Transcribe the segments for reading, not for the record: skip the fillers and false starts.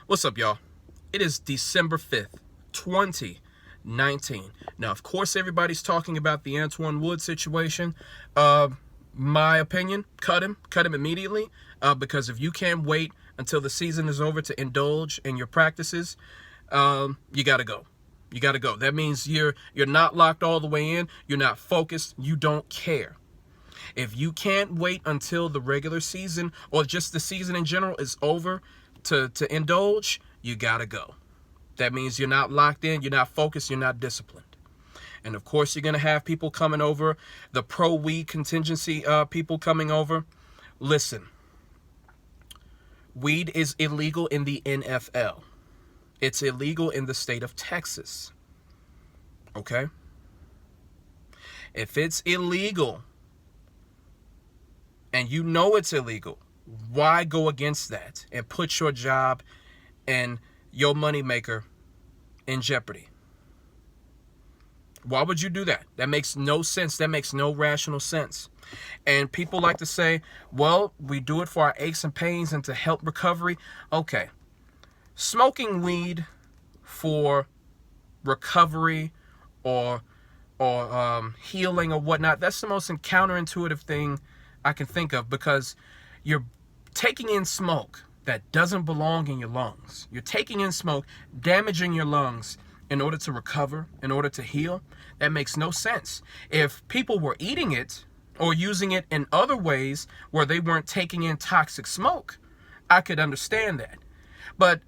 What's up, y'all? It is December 5th, 2019. Now, of course, everybody's talking about the Antwaun Wood situation. My opinion, cut him immediately. Because if you can't wait until the season is over to indulge in your practices, you gotta go. You gotta go. That means you're not locked all the way in. You're not focused. You don't care. If you can't wait until the regular season or just the season in general is over to indulge, you gotta go. That means you're not locked in, you're not focused, you're not disciplined. And of course, you're gonna have people coming over, the pro-weed contingency people coming over. Listen, weed is illegal in the NFL. It's illegal in the state of Texas. Okay? If it's illegal, and you know it's illegal, why go against that and put your job and your moneymaker in jeopardy? Why would you do that? That makes no sense. That makes no rational sense. And people like to say, well, we do it for our aches and pains and to help recovery. Okay. Smoking weed for recovery or healing or whatnot, that's the most counterintuitive thing I can think of, because you're taking in smoke that doesn't belong in your lungs. You're taking in smoke, damaging your lungs in order to recover, in order to heal. That makes no sense. If people were eating it or using it in other ways where they weren't taking in toxic smoke, I could understand that. But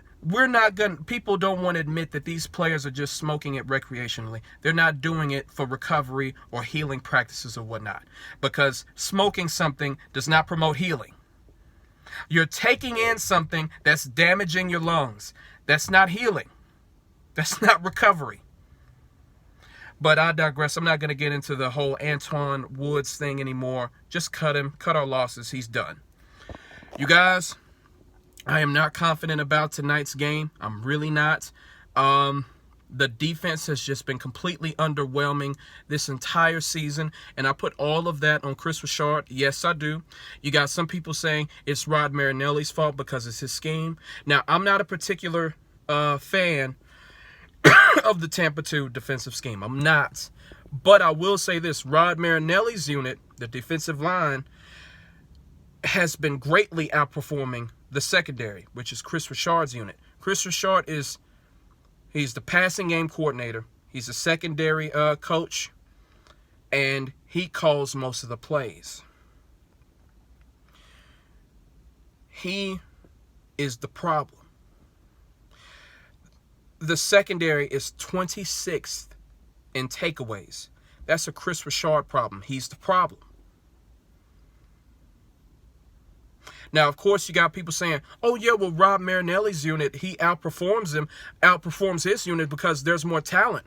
people don't want to admit that these players are just smoking it recreationally. They're not doing it for recovery or healing practices or whatnot, because smoking something does not promote healing. You're taking in something that's damaging your lungs. That's not healing. That's not recovery. But I digress. I'm not going to get into the whole Antwaun Woods thing anymore. Just cut him. Cut our losses. He's done. You guys, I am not confident about tonight's game. I'm really not. The defense has just been completely underwhelming this entire season, and I put all of that on Kris. Yes, I do. You got some people saying it's Rod Marinelli's fault because it's his scheme. Now, I'm not a particular fan of the Tampa 2 defensive scheme. I'm not. But I will say this. Rod Marinelli's unit, the defensive line, has been greatly outperforming the secondary, which is Kris Richard's unit. Kris Richard he's the passing game coordinator. He's a secondary coach, and he calls most of the plays. He is the problem. The secondary is 26th in takeaways. That's a Kris Richard problem. He's the problem. Now, of course, you got people saying, oh, yeah, well, Rod Marinelli's unit, he outperforms his unit because there's more talent.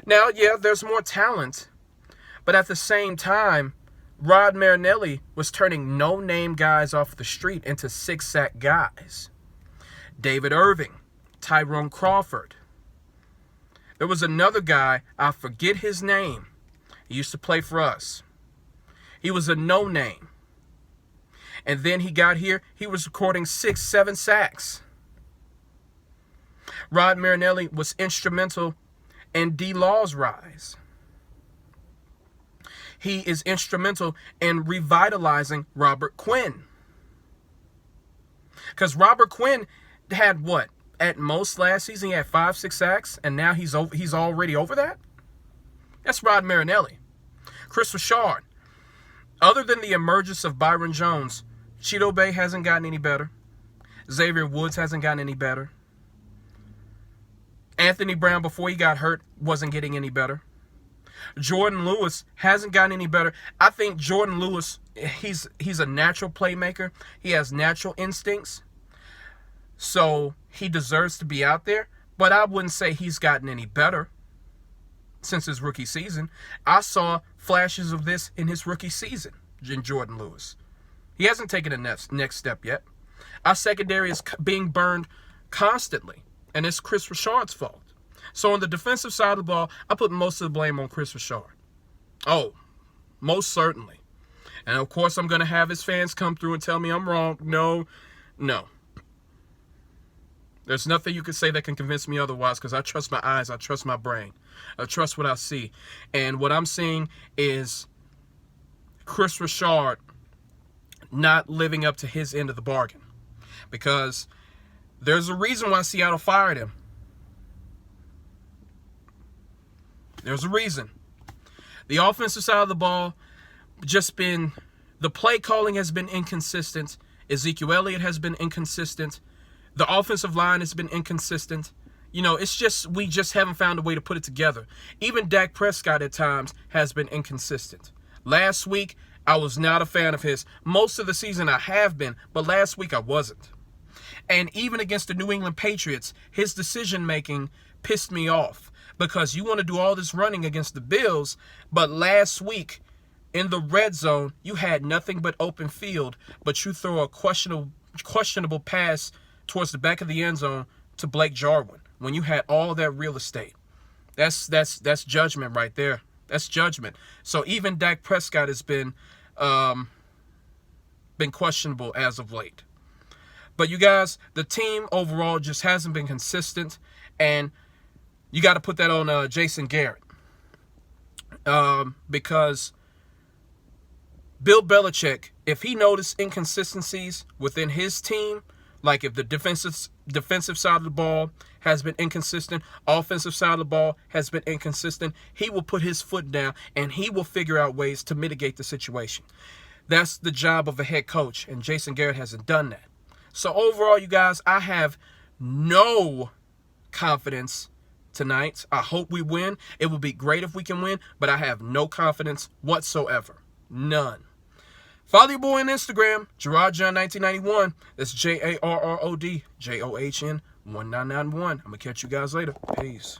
Now, yeah, there's more talent. But at the same time, Rod Marinelli was turning no-name guys off the street into 6-sack guys. David Irving, Tyrone Crawford. There was another guy, I forget his name. He used to play for us. He was a no-name. And then he got here, he was recording 6-7 sacks. Rod Marinelli was instrumental in D-Law's rise. He is instrumental in revitalizing Robert Quinn. Because Robert Quinn had what? At most last season, he had 5-6 sacks, and now he's already over that? That's Rod Marinelli. Kris Richard. Other than the emergence of Byron Jones, Cheeto Bay hasn't gotten any better. Xavier Woods hasn't gotten any better. Anthony Brown, before he got hurt, wasn't getting any better. Jordan Lewis hasn't gotten any better. I think Jordan Lewis, he's a natural playmaker. He has natural instincts. So he deserves to be out there. But I wouldn't say he's gotten any better since his rookie season. I saw flashes of this in his rookie season in Jordan Lewis. He hasn't taken a next step yet. Our secondary is being burned constantly, and it's Kris Richard's fault. So on the defensive side of the ball, I put most of the blame on Kris Richard. Oh, most certainly. And of course, I'm going to have his fans come through and tell me I'm wrong. No. There's nothing you can say that can convince me otherwise, because I trust my eyes. I trust my brain. I trust what I see. And what I'm seeing is Kris Richard not living up to his end of the bargain. Because there's a reason why Seattle fired him. There's a reason. The offensive side of the ball the play calling has been inconsistent. Ezekiel Elliott has been inconsistent. The offensive line has been inconsistent. You know, we just haven't found a way to put it together. Even Dak Prescott at times has been inconsistent. Last week, I was not a fan of his. Most of the season I have been, but last week I wasn't. And even against the New England Patriots, his decision-making pissed me off, because you want to do all this running against the Bills, but last week in the red zone, you had nothing but open field, but you throw a questionable pass towards the back of the end zone to Blake Jarwin when you had all that real estate. That's judgment right there. That's judgment. So even Dak Prescott has been questionable as of late. But you guys, the team overall just hasn't been consistent, and you got to put that on Jason Garrett, because Bill Belichick, if he noticed inconsistencies within his team, like if the defensive side of the ball has been inconsistent, offensive side of the ball has been inconsistent, he will put his foot down and he will figure out ways to mitigate the situation. That's the job of a head coach, and Jason Garrett hasn't done that. So overall, you guys, I have no confidence tonight. I hope we win. It would be great if we can win, but I have no confidence whatsoever. None. Follow your boy on Instagram, GerardJohn1991. That's JarrodJohn1991. I'm going to catch you guys later. Peace.